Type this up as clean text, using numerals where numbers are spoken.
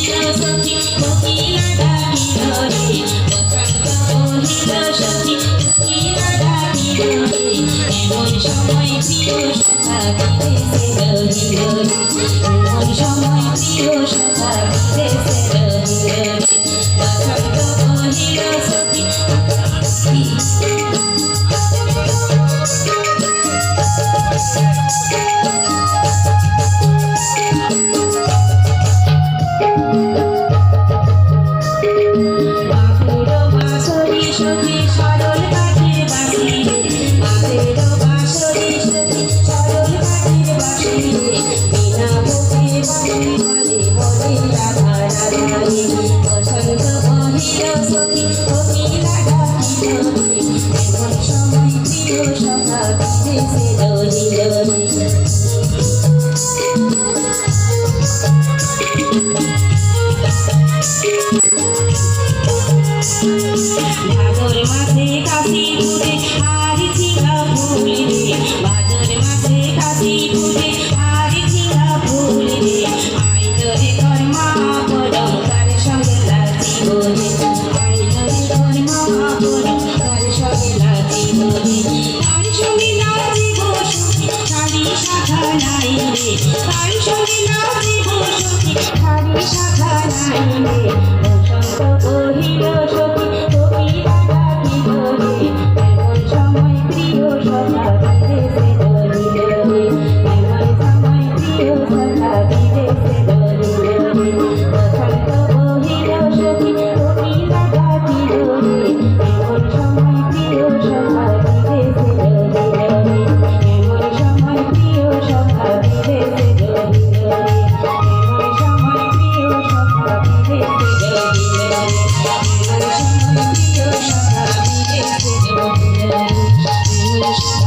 সখী কোকিলা ডাকিল রে বসন্ত বহিল সখী কোকিলা ডাকিল রে এমন সময় প্রিয় সখা বিদেশে রহিল রে এমন সময় প্রিয় সখা বিদেশে রহিল রে বসন্ত বহিল সখী ভাদর মাসে কাশীপুরে হারি ঝিঙা ফুল রে ভাদর মাসে কাশীপুরে হারি ঝিঙা ফুল রে আইল রে ঘর মা পরম তার সঙ্গে লাচিব রে আইল রে ঘর মা পরম তার সঙ্গে লাচিব রে তার সঙ্গে লাচিব সখী খালি শাখা নাই রে তার সঙ্গে লাচিব সখী খালি শাখা নাই রে বসন্ত বহিল সখী কোকিলা ডাকিল রে এমন সময় প্রিয় সখা বিদেশে রহিল রে এমন সময় প্রিয় সখা বিদেশে রহিল রে বসন্ত বহিল সখী কোকিলা ডাকিল রে এমন সময় প্রিয় সখা বিদেশে রহিল রে এমন সময় প্রিয় সখা বিদেশে রহিল রে এমন সময় প্রিয় সখা বিদেশে রহিল রে এমন সময় প্রিয় সখা বিদেশে রহিল রে